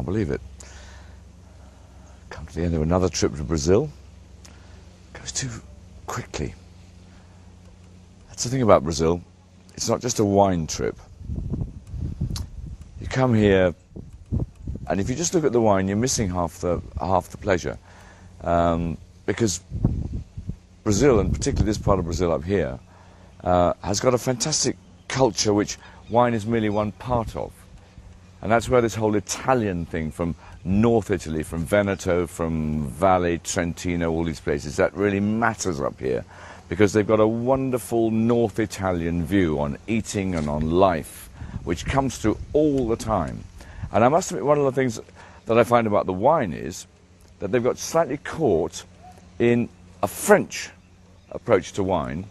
Can't believe it. Come to the end of another trip to Brazil. Goes too quickly. That's the thing about Brazil. It's not just a wine trip. You come here, and if you just look at the wine, you're missing half the pleasure, because Brazil, and particularly this part of Brazil up here, has got a fantastic culture which wine is merely one part of. And that's where this whole Italian thing from North Italy, from Veneto, from Valle, Trentino, all these places, that really matters up here, because they've got a wonderful North Italian view on eating and on life, which comes through all the time. And I must admit, one of the things that I find about the wine is that they've got slightly caught in a French approach to wine,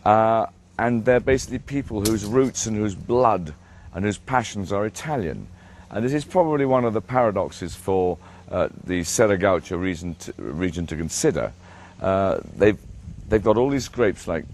and they're basically people whose roots and whose blood and whose passions are Italian. And this is probably one of the paradoxes for the Serra Gaucha region to consider. They've got all these grapes like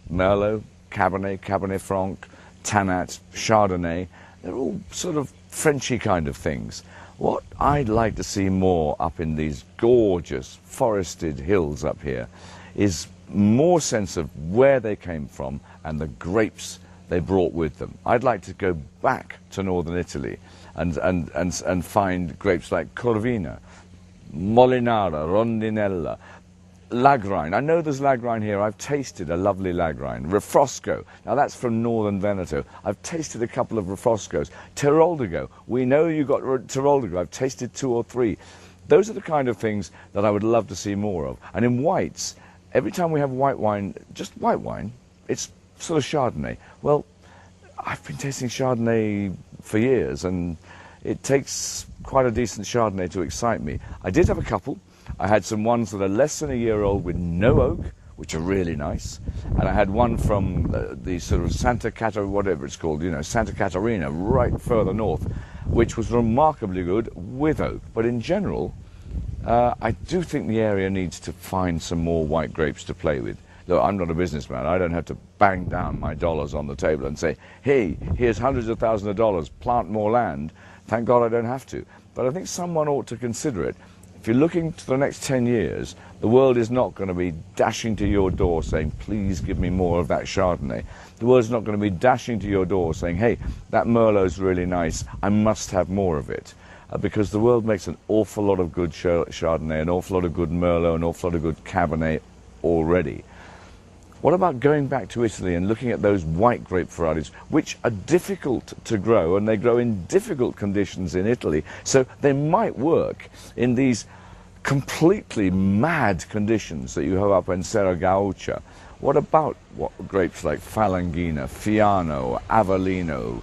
Merlot, Cabernet, Cabernet Franc, Tannat, Chardonnay. They're all sort of Frenchy kind of things. What I'd like to see more up in these gorgeous forested hills up here is more sense of where they came from and the grapes they brought with them. I'd like to go back to northern Italy and find grapes like Corvina, Molinara, Rondinella, Lagrein. I know there's Lagrein here. I've tasted a lovely Lagrein. Refrosco. Now that's from northern Veneto. I've tasted a couple of Refroscos. Teroldego. We know you got Teroldego. I've tasted 2 or 3. Those are the kind of things that I would love to see more of. And in whites, every time we have white wine, just white wine, it's sort of Chardonnay. Well, I've been tasting Chardonnay for years, and it takes quite a decent Chardonnay to excite me. I did have a couple. I had some ones that are less than a year old with no oak, which are really nice. And I had one from the sort of Santa Catarina, whatever it's called, you know, Santa Catarina, right further north, which was remarkably good with oak. But in general, I do think the area needs to find some more white grapes to play with. Look, I'm not a businessman. I don't have to bang down my dollars on the table and say, hey, here's hundreds of thousands of dollars, plant more land. Thank God I don't have to. But I think someone ought to consider it. If you're looking to the next 10 years, the world is not going to be dashing to your door saying, please give me more of that Chardonnay. The world is not going to be dashing to your door saying, hey, that Merlot's really nice, I must have more of it. Because the world makes an awful lot of good Chardonnay, an awful lot of good Merlot, an awful lot of good Cabernet already. What about going back to Italy and looking at those white grape varieties, which are difficult to grow, and they grow in difficult conditions in Italy, so they might work in these completely mad conditions that you have up in Serra Gaucha. What about grapes like Falanghina, Fiano, Avellino,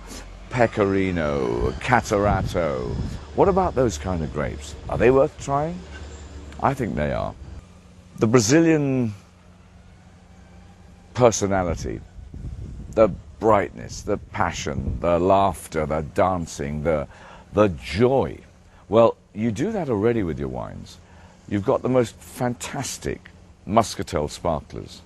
Pecorino, Catarato? What about those kind of grapes? Are they worth trying? I think they are. The Brazilian personality, the brightness, the passion, the laughter, the dancing, the joy. Well, you do that already with your wines. You've got the most fantastic muscatel sparklers,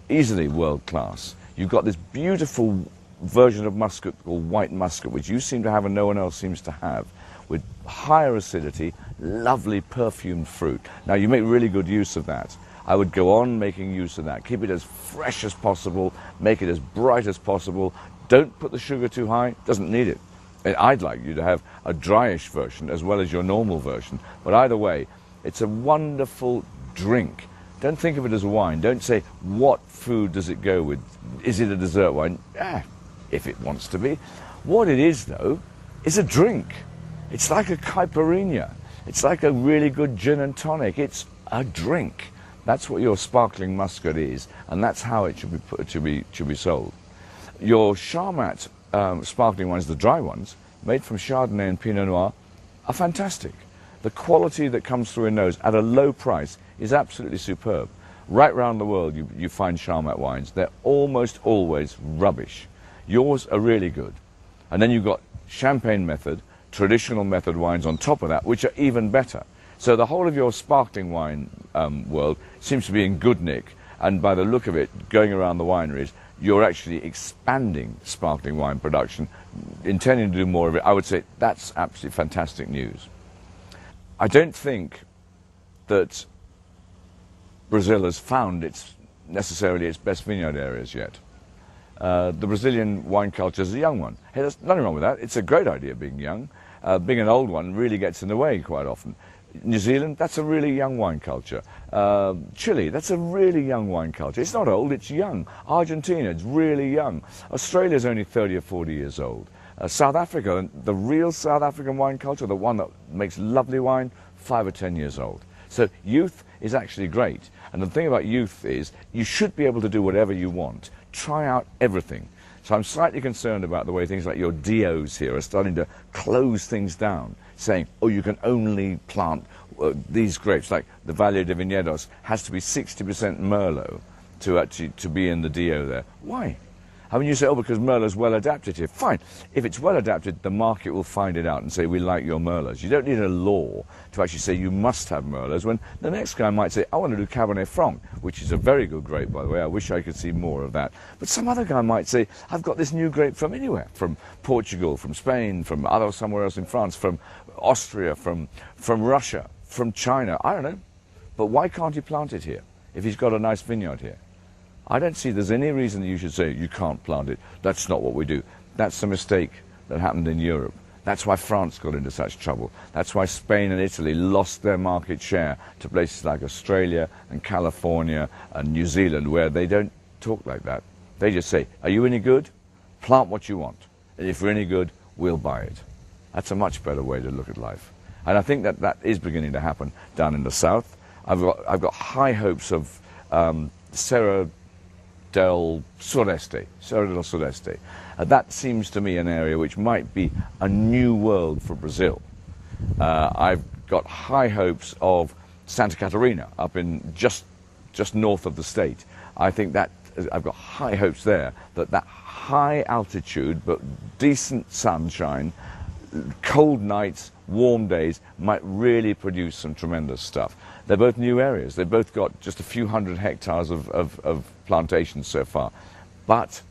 easily world class. You've got this beautiful version of muscat called white muscat, which you seem to have and no one else seems to have, with higher acidity, lovely perfumed fruit. Now, you make really good use of that. I would go on making use of that. Keep it as fresh as possible, make it as bright as possible. Don't put the sugar too high, doesn't need it. I'd like you to have a dryish version as well as your normal version, but either way, it's a wonderful drink. Don't think of it as a wine. Don't say, what food does it go with? Is it a dessert wine? If it wants to be. What it is, though, is a drink. It's like a caipirinha. It's like a really good gin and tonic. It's a drink. That's what your sparkling muscat is, and that's how it should be sold. Your Charmat sparkling wines, the dry ones, made from Chardonnay and Pinot Noir, are fantastic. The quality that comes through in those at a low price is absolutely superb. Right round the world you find Charmat wines. They're almost always rubbish. Yours are really good. And then you've got champagne method, traditional method wines on top of that, which are even better. So the whole of your sparkling wine world seems to be in good nick, and by the look of it, going around the wineries, you're actually expanding sparkling wine production, intending to do more of it, I would say that's absolutely fantastic news. I don't think that Brazil has found necessarily its best vineyard areas yet. The Brazilian wine culture is a young one. Hey, there's nothing wrong with that. It's a great idea being young. Being an old one really gets in the way quite often. New Zealand, that's a really young wine culture. Chile, that's a really young wine culture. It's not old, it's young. Argentina, it's really young. Australia's only 30 or 40 years old. South Africa, the real South African wine culture, the one that makes lovely wine, 5 or 10 years old. So youth is actually great. And the thing about youth is you should be able to do whatever you want. Try out everything. So I'm slightly concerned about the way things like your DOs here are starting to close things down, saying, oh, you can only plant these grapes, like the Valle de Vinhedos has to be 60% Merlot to be in the DO there. Why? I mean, you say, oh, because Merlot's well adapted here. Fine. If it's well adapted, the market will find it out and say, we like your Merlots. You don't need a law to actually say you must have Merlots, when the next guy might say, I want to do Cabernet Franc, which is a very good grape, by the way. I wish I could see more of that. But some other guy might say, I've got this new grape from anywhere, from Portugal, from Spain, from somewhere else in France, from Austria, from Russia, from China. I don't know. But why can't he plant it here if he's got a nice vineyard here? I don't see there's any reason that you should say you can't plant it. That's not what we do. That's the mistake that happened in Europe. That's why France got into such trouble. That's why Spain and Italy lost their market share to places like Australia and California and New Zealand, where they don't talk like that. They just say, are you any good? Plant what you want. And if you're any good, we'll buy it. That's a much better way to look at life. And I think that is beginning to happen down in the south. I've got high hopes of Serra del Sudeste. That seems to me an area which might be a new world for Brazil. I've got high hopes of Santa Catarina up in just north of the state. I think that I've got high hopes there that high altitude but decent sunshine, cold nights, warm days might really produce some tremendous stuff. They're both new areas. They've both got just a few hundred hectares of plantations so far. But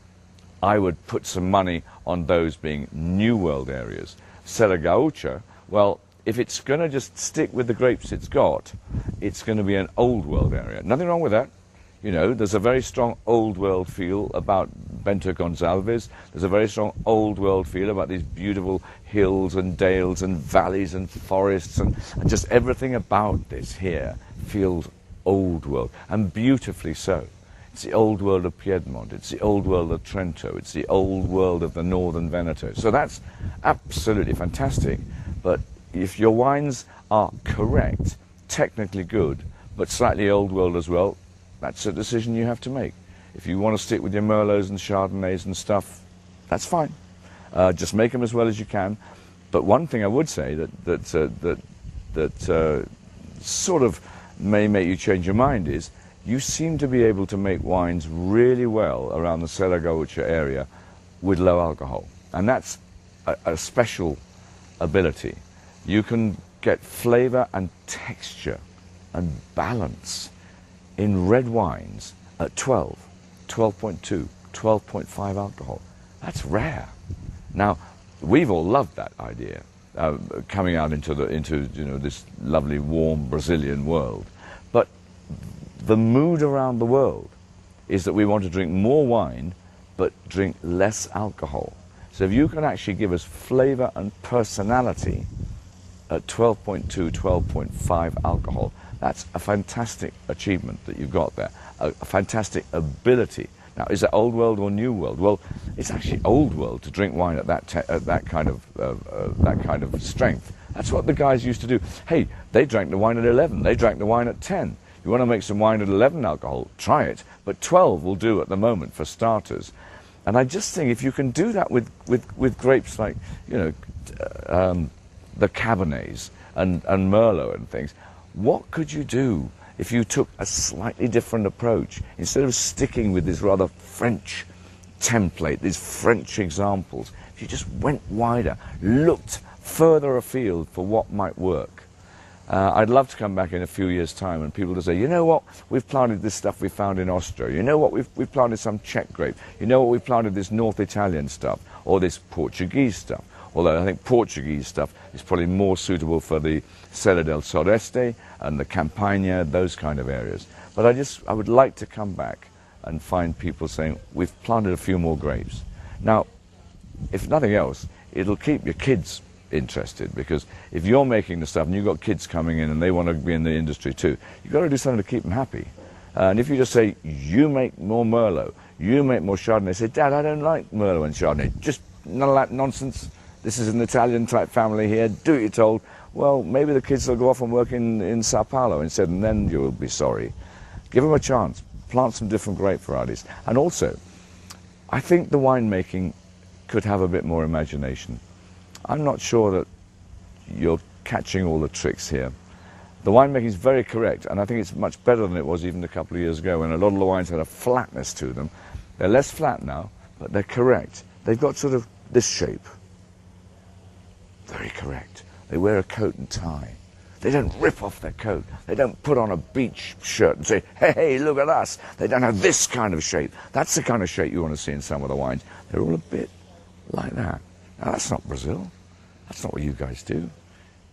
I would put some money on those being New World areas. Serra Gaúcha, well, if it's going to just stick with the grapes it's got, it's going to be an Old World area. Nothing wrong with that. You know, there's a very strong Old World feel about Bento Gonçalves. There's a very strong Old World feel about these beautiful hills and dales and valleys and forests, and just everything about this here feels Old World, and beautifully so. It's the Old World of Piedmont, it's the Old World of Trento, it's the Old World of the Northern Veneto. So that's absolutely fantastic. But if your wines are correct, technically good, but slightly Old World as well, that's a decision you have to make. If you want to stick with your Merlots and Chardonnays and stuff, that's fine. Just make them as well as you can. But one thing I would say that sort of may make you change your mind is you seem to be able to make wines really well around the Serra Gaúcha area with low alcohol. And that's a special ability. You can get flavor and texture and balance in red wines at 12, 12.2, 12.5 alcohol. That's rare. Now, we've all loved that idea, coming out into this lovely, warm Brazilian world. But the mood around the world is that we want to drink more wine, but drink less alcohol. So if you can actually give us flavor and personality at 12.2, 12.5 alcohol, that's a fantastic achievement that you've got there, a fantastic ability. Now, is that Old World or New World? Well, it's actually Old World to drink wine at that kind of strength. That's what the guys used to do. Hey, they drank the wine at 11. They drank the wine at 10. You want to make some wine at 11 alcohol? Try it. But 12 will do at the moment for starters. And I just think if you can do that with grapes like, the Cabernets and Merlot and things, what could you do if you took a slightly different approach? Instead of sticking with this rather French template, these French examples, if you just went wider, looked further afield for what might work. I'd love to come back in a few years' time and people to say, you know what, we've planted this stuff we found in Austria. You know what, we've planted some Czech grape. You know what, we've planted this North Italian stuff or this Portuguese stuff. Although I think Portuguese stuff is probably more suitable for the Serra del Sudeste and the Campagna, those kind of areas. But I would like to come back and find people saying, we've planted a few more grapes. Now, if nothing else, it'll keep your kids interested, because if you're making the stuff and you've got kids coming in and they want to be in the industry too, you've got to do something to keep them happy. And if you just say, you make more Merlot, you make more Chardonnay, they say, Dad, I don't like Merlot and Chardonnay. Just none of that nonsense. This is an Italian type family here, do what you're told. Well, maybe the kids will go off and work in Sao Paulo instead, and then you'll be sorry. Give them a chance. Plant some different grape varieties. And also, I think the winemaking could have a bit more imagination. I'm not sure that you're catching all the tricks here. The winemaking is very correct, and I think it's much better than it was even a couple of years ago when a lot of the wines had a flatness to them. They're less flat now, but they're correct. They've got sort of this shape. Very correct. They wear a coat and tie. They don't rip off their coat. They don't put on a beach shirt and say, hey, look at us. They don't have this kind of shape. That's the kind of shape you want to see in some of the wines. They're all a bit like that. Now, that's not Brazil. That's not what you guys do.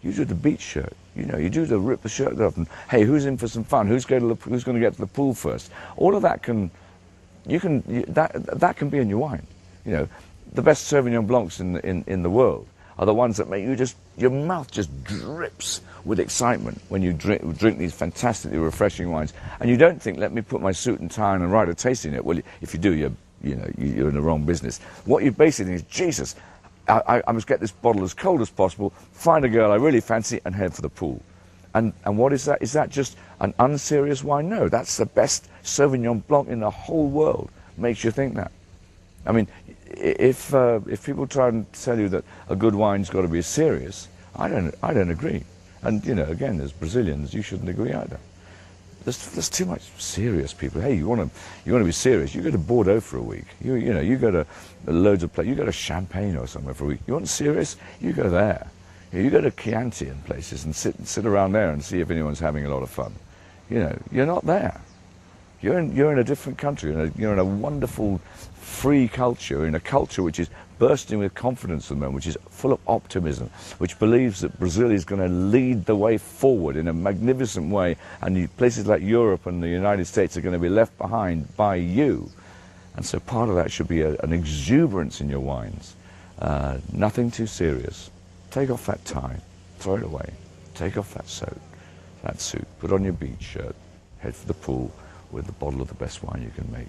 You do the beach shirt. You know, you do the rip the shirt up and, hey, who's in for some fun? Who's going to get to the pool first? All of that that can be in your wine. You know, the best Sauvignon Blancs in the world are the ones that make your mouth just drips with excitement when you drink these fantastically refreshing wines. And you don't think, let me put my suit and tie on and write a tasting note. Well, if you do, you're in the wrong business. What you basically think is, Jesus, I must get this bottle as cold as possible, find a girl I really fancy, and head for the pool. And what is that? Is that just an unserious wine? No, that's the best Sauvignon Blanc in the whole world. Makes you think that. I mean, if people try and tell you that a good wine's got to be serious, I don't agree. And again, as Brazilians, you shouldn't agree either. There's too much serious people. Hey, you want to be serious? You go to Bordeaux for a week. You go to loads of places. You go to Champagne or somewhere for a week. You want serious? You go there. You go to Chianti and places and sit around there and see if anyone's having a lot of fun. You're not there. You're in a different country. You're in a wonderful, free culture. In a culture which is bursting with confidence at the moment, which is full of optimism, which believes that Brazil is going to lead the way forward in a magnificent way, and places like Europe and the United States are going to be left behind by you. And so part of that should be an exuberance in your wines. Nothing too serious. Take off that tie, throw it away. Take off that suit, put on your beach shirt, head for the pool with the bottle of the best wine you can make.